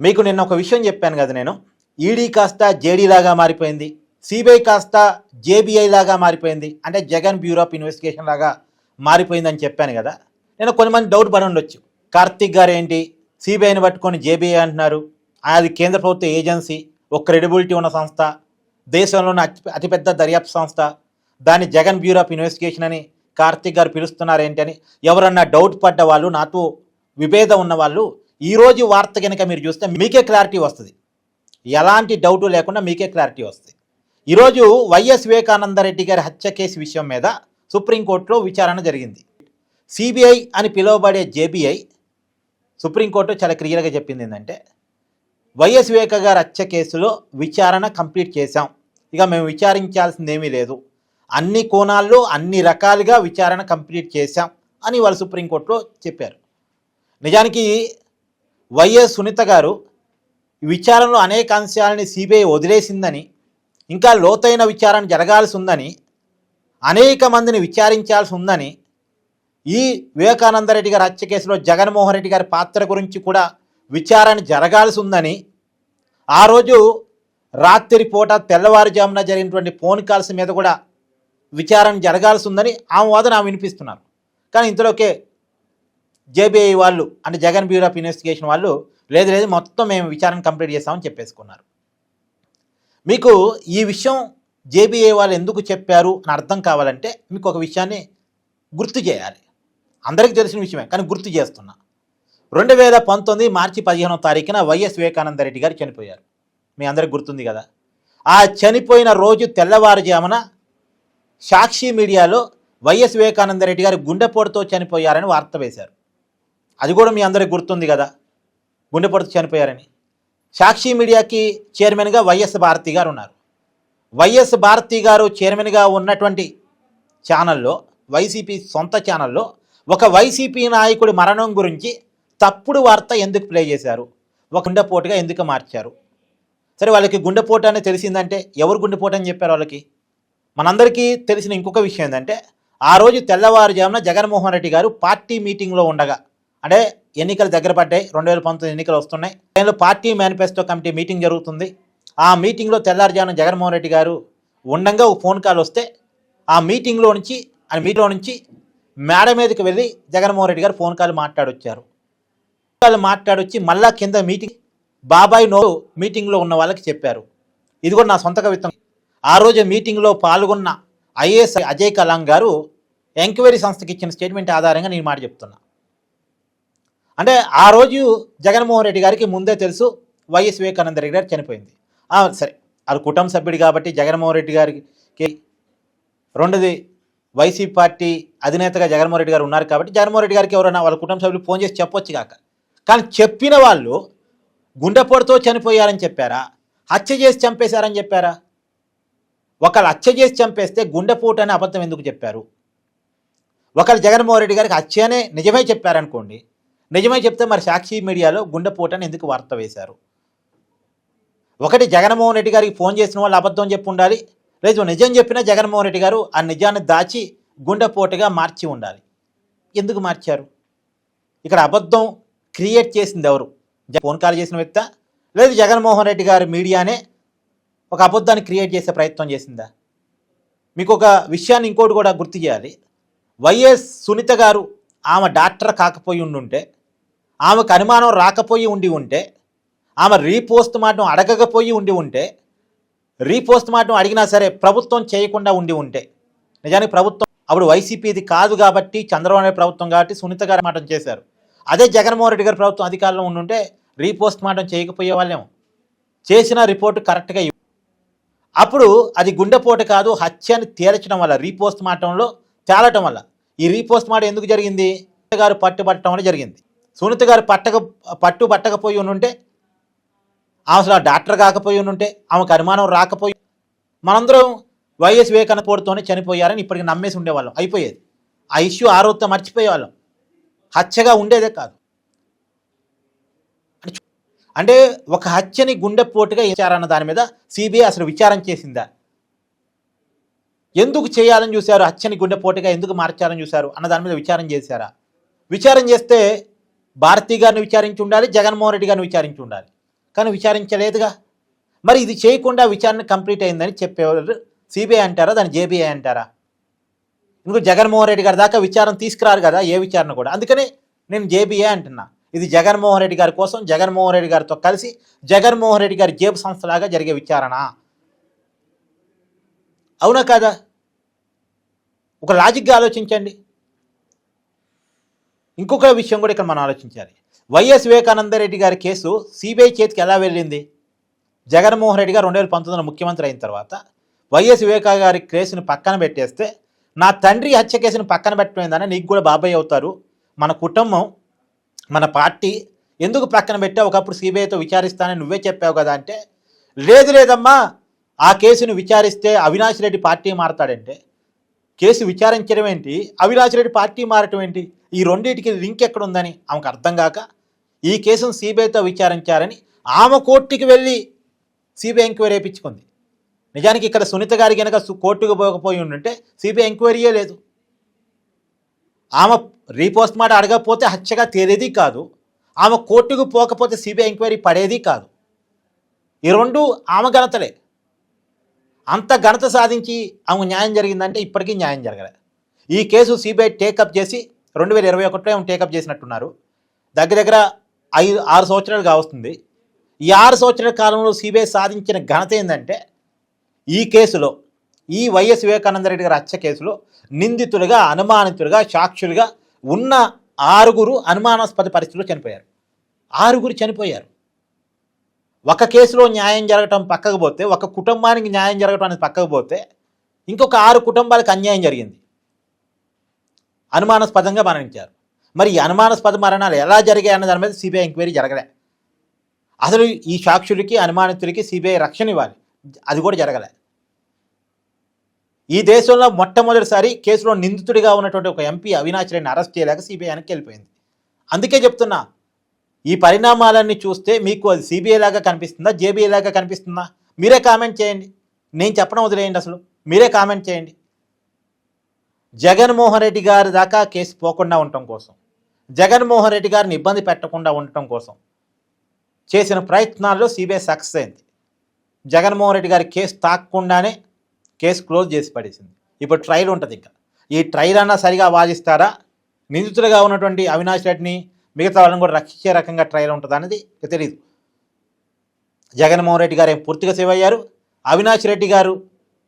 మీకు నిన్న ఒక విషయం చెప్పాను కదా, నేను ఈడీ కాస్త జేడీ లాగా మారిపోయింది, సిబిఐ కాస్త జేబీఐ లాగా మారిపోయింది, అంటే జగన్ బ్యూరో ఆఫ్ ఇన్వెస్టిగేషన్ లాగా మారిపోయిందని చెప్పాను కదా. నేను కొంతమంది డౌట్ పడి ఉండొచ్చు, కార్తిక్ గారు ఏంటి సిబిఐని పట్టుకొని జేబీఐ అంటున్నారు, అది కేంద్ర ప్రభుత్వ ఏజెన్సీ, ఒక క్రెడిబిలిటీ ఉన్న సంస్థ, దేశంలోని అతిపెద్ద దర్యాప్తు సంస్థ, దాన్ని జగన్ బ్యూరో ఆఫ్ ఇన్వెస్టిగేషన్ అని కార్తిక్ గారు పిలుస్తున్నారు ఏంటి అని ఎవరన్నా డౌట్ పడ్డ వాళ్ళు, నాతో విభేదం ఉన్న వాళ్ళు ఈరోజు వార్త కనుక మీరు చూస్తే మీకే క్లారిటీ వస్తుంది, ఎలాంటి డౌటు లేకుండా మీకే క్లారిటీ వస్తుంది. ఈరోజు వైఎస్ వివేకానందరెడ్డి గారి హత్య కేసు విషయం మీద సుప్రీంకోర్టులో విచారణ జరిగింది. సిబిఐ అని పిలువబడే జేబీఐ సుప్రీంకోర్టు చాలా క్లియర్గా చెప్పింది ఏంటంటే, వైఎస్ వివేక గారి హత్య కేసులో విచారణ కంప్లీట్ చేశాం, ఇక మేము విచారించాల్సిందేమీ లేదు, అన్ని కోణాల్లో అన్ని రకాలుగా విచారణ కంప్లీట్ చేశాం అని వాళ్ళు సుప్రీంకోర్టులో చెప్పారు. నిజానికి వైఎస్ సునీత గారు విచారణలో అనేక అంశాలని సిబిఐ వదిలేసిందని, ఇంకా లోతైన విచారణ జరగాల్సి ఉందని, అనేక మందిని విచారించాల్సి ఉందని, ఈ వివేకానందరెడ్డి గారి హత్య కేసులో జగన్మోహన్ రెడ్డి గారి పాత్ర గురించి కూడా విచారణ జరగాల్సి ఉందని, ఆ రోజు రాత్రి పూట తెల్లవారుజామున జరిగినటువంటి ఫోన్ కాల్స్ మీద కూడా విచారణ జరగాల్సి ఉందని ఆమె వాదన ఆమె వినిపిస్తున్నారు. కానీ ఇంతలోకే జేబీఐ వాళ్ళు, అంటే జగన్ బ్యూరో ఆఫ్ ఇన్వెస్టిగేషన్ వాళ్ళు, లేదు మొత్తం మేము విచారణ కంప్లీట్ చేస్తామని చెప్పేసుకున్నారు. మీకు ఈ విషయం జేబీఐ వాళ్ళు ఎందుకు చెప్పారు అని అర్థం కావాలంటే మీకు ఒక విషయాన్ని గుర్తు చేయాలి. అందరికీ తెలిసిన విషయమే కానీ గుర్తు చేస్తున్నా. 2019 మార్చి 15వ తారీఖున వైఎస్ వివేకానందరెడ్డి గారు చనిపోయారు. మీ అందరికి గుర్తుంది కదా. ఆ చనిపోయిన రోజు తెల్లవారుజామున సాక్షి మీడియాలో వైఎస్ వివేకానందరెడ్డి గారు గుండెపోటుతో చనిపోయారని వార్త వేశారు. అది కూడా మీ అందరికి గుర్తుంది కదా, గుండెపోటుతో చనిపోయారని. సాక్షి మీడియాకి చైర్మన్గా వైఎస్ భారతి గారు ఉన్నారు. వైఎస్ భారతి గారు చైర్మన్గా ఉన్నటువంటి ఛానల్లో, వైసీపీ సొంత ఛానల్లో ఒక వైసీపీ నాయకుడి మరణం గురించి తప్పుడు వార్త ఎందుకు ప్లే చేశారు, ఒక గుండెపోటుగా ఎందుకు మార్చారు? సరే, వాళ్ళకి గుండెపోటు అని తెలిసిందంటే ఎవరు గుండెపోటు అని చెప్పారు వాళ్ళకి? మనందరికీ తెలిసిన ఇంకొక విషయం ఏంటంటే, ఆ రోజు తెల్లవారుజామున జగన్మోహన్ రెడ్డి గారు పార్టీ మీటింగ్లో ఉండగా, అంటే ఎన్నికలు దగ్గర పడ్డాయి, 2019 ఎన్నికలు వస్తున్నాయి, దానిలో పార్టీ మేనిఫెస్టో కమిటీ మీటింగ్ జరుగుతుంది. ఆ మీటింగ్లో తెల్లారుజామున జగన్మోహన్ రెడ్డి గారు ఉండగా ఒక ఫోన్ కాల్ వస్తే ఆ మీటింగ్లో నుంచి మేడ మీదకి వెళ్ళి జగన్మోహన్ రెడ్డి గారు ఫోన్ కాల్ మాట్లాడొచ్చి మళ్ళా కింద మీటింగ్ బాబాయ్ నో మీటింగ్లో ఉన్న వాళ్ళకి చెప్పారు. ఇది కూడా నా సొంత కవిత్వం. ఆ రోజు మీటింగ్లో పాల్గొన్న ఐఏఎస్ అజయ్ కలాం గారు ఎంక్వైరీ సంస్థకి ఇచ్చిన స్టేట్మెంట్ ఆధారంగా నేను మాట చెప్తున్నా. అంటే ఆ రోజు జగన్మోహన్ రెడ్డి గారికి ముందే తెలుసు వైఎస్ వివేకానంద రెడ్డి గారు చనిపోయింది. సరే, అది కుటుంబ సభ్యుడు కాబట్టి జగన్మోహన్ రెడ్డి గారికి, రెండోది వైసీపీ పార్టీ అధినేతగా జగన్మోహన్ రెడ్డి గారు ఉన్నారు కాబట్టి జగన్మోహన్ రెడ్డి గారికి ఎవరైనా వాళ్ళ కుటుంబ సభ్యులు ఫోన్ చేసి చెప్పొచ్చు కాక, కానీ చెప్పిన వాళ్ళు గుండెపోటుతో చనిపోయారని చెప్పారా, హత్య చేసి చంపేశారని చెప్పారా? ఒకళ్ళు హత్య చేసి చంపేస్తే గుండెపోటు అని అబద్ధం ఎందుకు చెప్పారు? ఒకళ్ళు జగన్మోహన్ రెడ్డి గారికి హత్య అనే నిజమే చెప్పారనుకోండి, నిజమే చెప్తే మరి సాక్షి మీడియాలో గుండెపోటు అని ఎందుకు వార్త వేశారు? ఒకటి జగన్మోహన్ రెడ్డి గారికి ఫోన్ చేసిన వాళ్ళు అబద్ధం చెప్పి ఉండాలి, లేదు నిజం చెప్పినా జగన్మోహన్ రెడ్డి గారు ఆ నిజాన్ని దాచి గుండెపోటుగా మార్చి ఉండాలి. ఎందుకు మార్చారు? ఇక్కడ అబద్ధం క్రియేట్ చేసింది ఎవరు? ఫోన్ కాల్ చేసిన వ్యక్తి, లేదు జగన్మోహన్ రెడ్డి గారి మీడియానే ఒక అబద్ధాన్ని క్రియేట్ చేసే ప్రయత్నం చేసిందా? మీకు ఒక విషయాన్ని ఇంకోటి కూడా గుర్తు చేయాలి. వైఎస్ సునీత గారు ఆమె డాక్టర్ కాకపోయి ఉండుంటే, ఆమెకు అనుమానం రాకపోయి ఉంటే, ఆమె రీపోస్ట్ మార్టం అడగకపోయి ఉంటే, రీపోస్ట్ మార్టం అడిగినా సరే ప్రభుత్వం చేయకుండా ఉంటే, నిజానికి ప్రభుత్వం అప్పుడు వైసీపీది కాదు కాబట్టి, చంద్రబాబు నాయుడు ప్రభుత్వం కాబట్టి సునీత గారు మార్టం చేశారు. అదే జగన్మోహన్ రెడ్డి గారి ప్రభుత్వం అధికారంలో ఉండుంటే రీపోస్ట్ మార్టం చేయకపోయే వాళ్ళేమో, చేసిన రిపోర్టు కరెక్ట్గా అప్పుడు అది గుండెపోటు కాదు హత్య అని తేల్చడం వల్ల, రీపోస్ట్ మార్టంలో తేలటం వల్ల. ఈ రీపోస్ట్ మార్టం ఎందుకు జరిగింది? గారు పట్టుబట్టడం వల్ల జరిగింది. సునీత గారు పట్టకపోయి ఉంటే, అసలు డాక్టర్ కాకపోయి ఉంటే, ఆమెకు అనుమానం రాకపోయి, మనందరం వైఎస్ వివేకానంద పోటుతోనే చనిపోయారని ఇప్పటికి నమ్మేసి ఉండేవాళ్ళం, అయిపోయేది. ఆ ఇష్యూ ఆ రోజుతో మర్చిపోయేవాళ్ళం, హత్యగా ఉండేదే కాదు. అంటే ఒక హత్యని గుండెపోటుగా ఇచ్చారన్న దాని మీద సిబిఐ అసలు విచారణ చేసిందా? ఎందుకు చేయాలని చూశారు, హత్యని గుండెపోటుగా ఎందుకు మార్చాలని చూశారు అన్న దాని మీద విచారణ చేశారా? విచారణ చేస్తే భారతి గారిని విచారించి ఉండాలి, జగన్మోహన్ రెడ్డి గారిని విచారించి ఉండాలి. కానీ విచారించలేదుగా. మరి ఇది చేయకుండా విచారణ కంప్లీట్ అయిందని చెప్పేవారు సిబిఐ అంటారా, దాన్ని జేబీఐ అంటారా? ఇంకో జగన్మోహన్ రెడ్డి గారి దాకా విచారణ తీసుకురారు కదా, ఏ విచారణ కూడా. అందుకనే నేను జేబీఐ అంటున్నా. ఇది జగన్మోహన్ రెడ్డి గారి కోసం, జగన్మోహన్ రెడ్డి గారితో కలిసి జగన్మోహన్ రెడ్డి గారి జేబు సంస్థలాగా జరిగే విచారణ. అవునా కాదా? ఒక లాజిక్గా ఆలోచించండి. ఇంకొక విషయం కూడా ఇక్కడ మనం ఆలోచించాలి. వైఎస్ వివేకానందరెడ్డి గారి కేసు సిబిఐ చేతికి ఎలా వెళ్ళింది? జగన్మోహన్ రెడ్డి గారు 2019 ముఖ్యమంత్రి అయిన తర్వాత వైఎస్ వివేకా గారి కేసుని పక్కన పెట్టేస్తే, నా తండ్రి హత్య కేసుని పక్కన పెట్టమైందని నీకు కూడా బాబాయ్ అవుతారు, మన కుటుంబం మన పార్టీ ఎందుకు పక్కన పెట్టావు, ఒకప్పుడు సిబిఐతో విచారిస్తానని నువ్వే చెప్పావు కదా అంటే, లేదమ్మా ఆ కేసును విచారిస్తే అవినాష్ రెడ్డి పార్టీ మారతాడంటే, కేసు విచారించడం ఏంటి, అవినాష్ రెడ్డి పార్టీ మారటం ఏంటి, ఈ రెండింటికి లింక్ ఎక్కడుందని ఆమెకు అర్థం కాక ఈ కేసును సిబిఐతో విచారించారని ఆమె కోర్టుకి వెళ్ళి సిబిఐ ఎంక్వైరీ వేయించుకుంది. నిజానికి ఇక్కడ సునీత గారి కనుక కోర్టుకు పోకపోయి ఉంటే సిబిఐ ఎంక్వైరీయే లేదు. ఆమె రీపోస్ట్ మాట అడగకపోతే హత్యగా తేలేది కాదు, ఆమె కోర్టుకు పోకపోతే సిబిఐ ఎంక్వైరీ పడేది కాదు. ఈ రెండు ఆమె ఘనతలే. అంత ఘనత సాధించి ఆమె న్యాయం జరిగిందంటే ఇప్పటికీ న్యాయం జరగలేదు. ఈ కేసు సిబిఐ టేకప్ చేసి 2021లో టేకప్ చేసినట్టున్నారు. దగ్గర 6 సంవత్సరాలు కావస్తుంది. ఈ 6 సంవత్సరాల కాలంలో సిబిఐ సాధించిన ఘనత ఏంటంటే, ఈ కేసులో, ఈ వైఎస్ వివేకానందరెడ్డి గారి హత్య కేసులో నిందితులుగా, అనుమానితులుగా, సాక్షులుగా ఉన్న 6 అనుమానాస్పద పరిస్థితుల్లో చనిపోయారు. 6 చనిపోయారు. ఒక కేసులో న్యాయం జరగటం పక్కకు పోతే, ఒక కుటుంబానికి న్యాయం జరగటం అనేది పక్కకు పోతే, ఇంకొక 6 కుటుంబాలకు అన్యాయం జరిగింది. అనుమానాస్పదంగా మరణించారు. మరి ఈ అనుమానాస్పద మరణాలు ఎలా జరిగాయి అన్న దాని మీద సిబిఐ ఎంక్వైరీ జరగలే. అసలు ఈ సాక్షులకి, అనుమానితులకి సిబిఐ రక్షణ ఇవ్వాలి, అది కూడా జరగలే. ఈ దేశంలో మొట్టమొదటిసారి కేసులో నిందితుడిగా ఉన్నటువంటి ఒక ఎంపీ అవినాష్ రెడ్డిని అరెస్ట్ చేయలేక సిబిఐ వెనక్కి వెళ్ళిపోయింది. అందుకే చెప్తున్నా, ఈ పరిణామాలన్నీ చూస్తే మీకు అది సిబిఐ లాగా కనిపిస్తుందా, జేబీఐ లాగా కనిపిస్తుందా? మీరే కామెంట్ చేయండి. నేను చెప్పడం వదిలేయండి, అసలు మీరే కామెంట్ చేయండి. జగన్మోహన్ రెడ్డి గారి దాకా కేసు పోకుండా ఉండటం కోసం, జగన్మోహన్ రెడ్డి గారిని ఇబ్బంది పెట్టకుండా ఉండటం కోసం చేసిన ప్రయత్నాల్లో సిబిఐ సక్సెస్ అయింది. జగన్మోహన్ రెడ్డి గారి కేసు తాకకుండానే కేసు క్లోజ్ చేసి పడేసింది. ఇప్పుడు ట్రయల్ ఉంటుంది. ఇంకా ఈ ట్రయల్ అన్నా సరిగా వాదిస్తారా, నిందితులుగా ఉన్నటువంటి అవినాష్ రెడ్డిని మిగతా వాళ్ళని కూడా రక్షించే రకంగా ట్రయల్ ఉంటుంది అనేది తెలియదు. జగన్మోహన్ రెడ్డి గారు ఏం పూర్తిగా సేవ్ అయ్యారు, అవినాష్ రెడ్డి గారు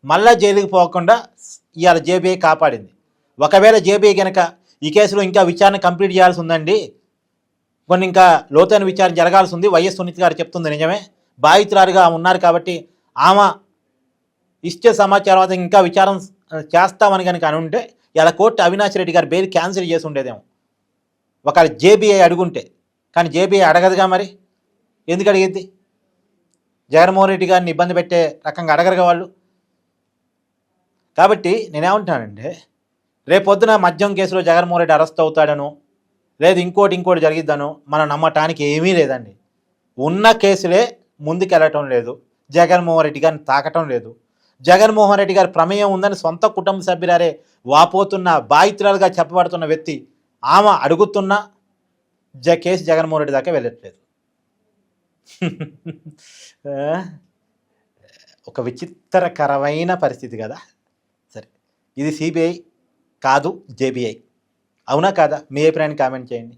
మళ్ళా జైలుకి పోకుండా ఇవాళ జేబీఐ కాపాడింది. ఒకవేళ జేబీఐ కనుక ఈ కేసులో ఇంకా విచారణ కంప్లీట్ చేయాల్సి ఉందండి, కొన్ని ఇంకా లోతైన విచారణ జరగాల్సి ఉంది, వైఎస్ సునీత గారు చెప్తుంది నిజమే, బాధితురాలుగా ఉన్నారు కాబట్టి ఆమె ఇచ్చే సమాచారం ఇంకా విచారణ చేస్తామని కనుక అని ఉంటే ఇలా కోర్టు అవినాష్ రెడ్డి గారు బెయిల్ క్యాన్సిల్ చేసి ఉండేదేమో ఒకవేళ జేబీఐ అడుగుంటే. కానీ జేబీఐ అడగదుగా, మరి ఎందుకు అడిగిద్ది? జగన్మోహన్ రెడ్డి గారిని ఇబ్బంది పెట్టే రకంగా అడగరుగా వాళ్ళు. కాబట్టి నేనేమంటున్నానంటే, రేపొద్దున మద్యం కేసులో జగన్మోహన్ రెడ్డి అరెస్ట్ అవుతాడను, లేదు ఇంకోటి జరిగిద్దను మనం నమ్మటానికి ఏమీ లేదండి. ఉన్న కేసులే ముందుకెళ్ళటం లేదు, జగన్మోహన్ రెడ్డి గారిని తాకటం లేదు. జగన్మోహన్ రెడ్డి గారి ప్రమేయం ఉందని సొంత కుటుంబ సభ్యులారే వాపోతున్న, బాధితురాలుగా చెప్పబడుతున్న వ్యక్తి ఆమె అడుగుతున్న కేసు జగన్మోహన్ రెడ్డి దాకా వెళ్ళట్లేదు. ఒక విచిత్రకరమైన పరిస్థితి కదా. సరే, ఇది సిబిఐ కాదు జేబీఐ, అవునా కాదా? మీ అభిప్రాయాన్ని కామెంట్ చేయండి.